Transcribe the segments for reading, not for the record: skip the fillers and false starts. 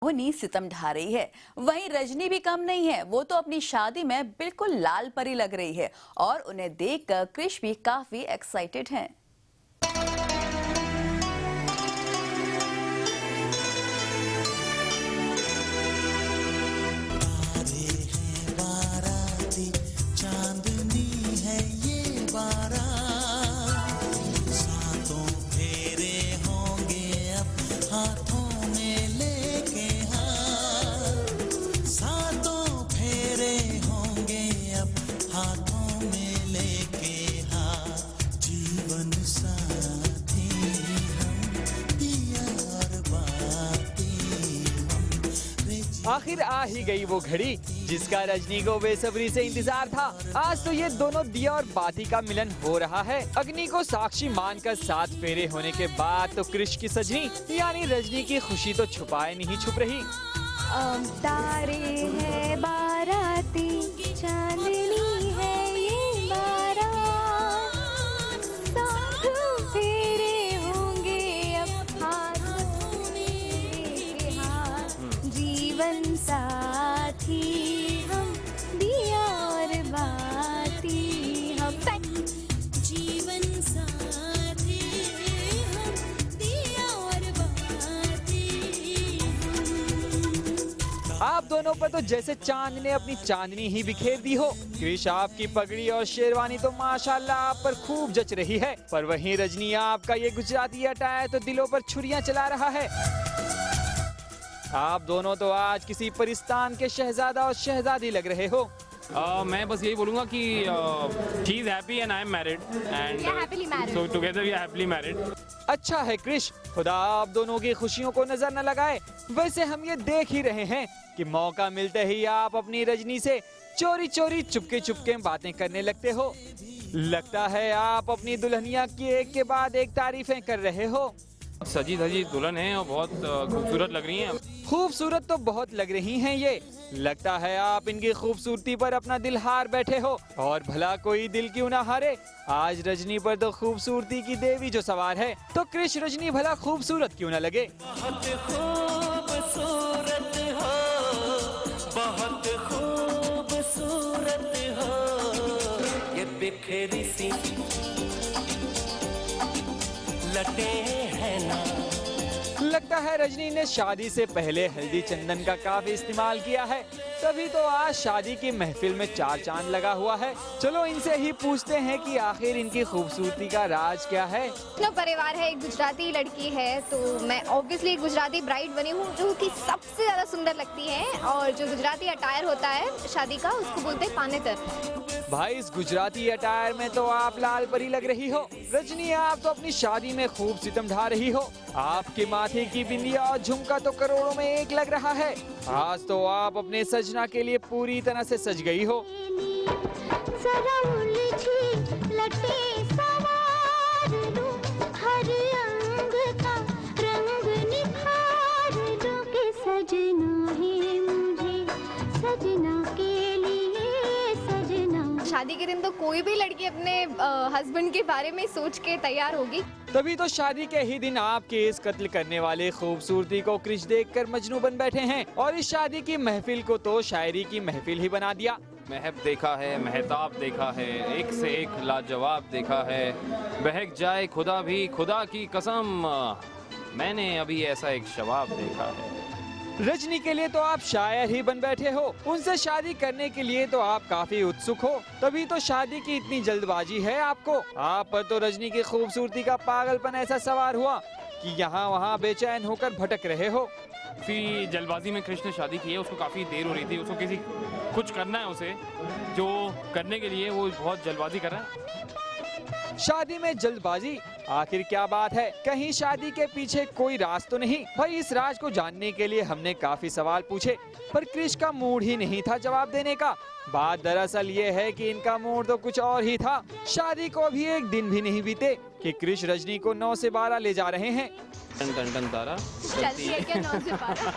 बाहुबली सितम ढा रही है। वहीं रजनी भी कम नहीं है, वो तो अपनी शादी में बिल्कुल लाल परी लग रही है और उन्हें देखकर क्रिश भी काफी एक्साइटेड हैं। आखिर आ ही गई वो घड़ी जिसका रजनी को बेसब्री से इंतजार था। आज तो ये दोनों दिया और बाती का मिलन हो रहा है। अग्नि को साक्षी मानकर 7 फेरे होने के बाद तो क्रिश की सजनी यानी रजनी की खुशी तो छुपाए नहीं छुप रही। तारे है बाराती, चांदनी है ये बारात, 7 फेरे होंगे अब हाथों में हाथ, जीवन साथी हम दिया और बाती हम, जीवन साथी हम दिया और बाती। आप दोनों पर तो जैसे चांद ने अपनी चांदनी ही बिखेर दी हो। क्रिश आपकी पगड़ी और शेरवानी तो माशाल्लाह आप पर खूब जच रही है, पर वहीं रजनी आपका ये गुजराती अटायर तो दिलों पर छुरियां चला रहा है। आप दोनों तो आज किसी परिस्तान के शहजादा और शहजादी लग रहे हो। मैं बस यही बोलूँगा कि she is happy and I am married and so together we are happily married. अच्छा है क्रिश, खुदा आप दोनों की खुशियों को नजर न लगाए। वैसे हम ये देख ही रहे हैं कि मौका मिलते ही आप अपनी रजनी से चोरी चोरी चुपके चुपके बातें करने लगते हो। लगता है आप अपनी दुल्हनिया की एक के बाद एक तारीफें कर रहे हो। सजी धजी दुल्हन है और बहुत खूबसूरत लग रही हैं। खूबसूरत तो बहुत लग रही हैं ये। लगता है आप इनकी खूबसूरती पर अपना दिल हार बैठे हो, और भला कोई दिल क्यों ना हारे। आज रजनी पर तो खूबसूरती की देवी जो सवार है, तो क्रिश रजनी भला खूबसूरत क्यों ना लगे। बहुत खूबसूरत हो, बहुत खूबसूरत हो, ये बिखरी सी लटे हैं ना। लगता है रजनी ने शादी से पहले हल्दी चंदन का काफी इस्तेमाल किया है, तभी तो आज शादी की महफिल में 4 चांद लगा हुआ है। चलो इनसे ही पूछते हैं कि आखिर इनकी खूबसूरती का राज क्या है। अपना परिवार है, एक गुजराती लड़की है, तो मैं ऑब्वियसली एक गुजराती ब्राइड बनी हूँ जो कि सबसे ज्यादा सुंदर लगती है। और जो गुजराती अटायर होता है शादी का, उसको बोलते हैं पानेतर। भाई इस गुजराती अटायर में तो आप लाल परी लग रही हो। रजनी आप तो अपनी शादी में खूब सितम ढा रही हो। आपके माथे की बिंदिया और झुमका तो करोड़ों में एक लग रहा है। आज तो आप अपने सजना के लिए पूरी तरह से सज गई हो। शादी के दिन तो कोई भी लड़की अपने हस्बैंड के बारे में सोच के तैयार होगी। तभी तो शादी के ही दिन आपके इस कत्ल करने वाले खूबसूरती को क्रिश देखकर मजनू बन बैठे हैं, और इस शादी की महफिल को तो शायरी की महफिल ही बना दिया। महब देखा है, महताब देखा है, एक से एक लाजवाब देखा है, बहक जाए खुदा भी, खुदा की कसम मैंने अभी ऐसा एक शवाब देखा है। रजनी के लिए तो आप शायर ही बन बैठे हो, उनसे शादी करने के लिए तो आप काफी उत्सुक हो, तभी तो शादी की इतनी जल्दबाजी है आपको। आप पर तो रजनी की खूबसूरती का पागलपन ऐसा सवार हुआ कि यहाँ वहाँ बेचैन होकर भटक रहे हो। काफ़ी जल्दबाजी में कृष्ण ने शादी की है, उसको काफ़ी देर हो रही थी, उसको किसी कुछ करना है उसे, जो करने के लिए वो बहुत जल्दबाजी कर रहा है। शादी में जल्दबाजी, आखिर क्या बात है? कहीं शादी के पीछे कोई राज तो नहीं? भाई इस राज को जानने के लिए हमने काफी सवाल पूछे, पर क्रिश का मूड ही नहीं था जवाब देने का। बात दरअसल ये है कि इनका मूड तो कुछ और ही था। शादी को अभी एक दिन भी नहीं बीते कि क्रिश रजनी को 9 से 12 ले जा रहे हैं। टन टन टन तारा चलती है क्या 9 से 12?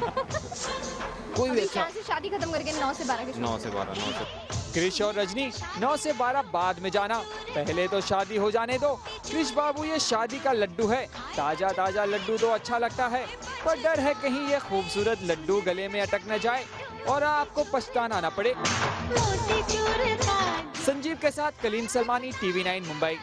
कोई भी अच्छा से शादी खत्म करके 9 से 12 के 9 से 12 क्रिश और रजनी 9 से 12 बाद में जाना, पहले तो शादी हो जाने दो। क्रिश बाबू ये शादी का लड्डू है, ताजा ताजा लड्डू तो अच्छा लगता है। पर डर है कहीं ये खूबसूरत लड्डू गले में अटक न जाए और आपको पछताना न पड़े। संजीव के साथ कलीम सलमानी, TV9 मुंबई।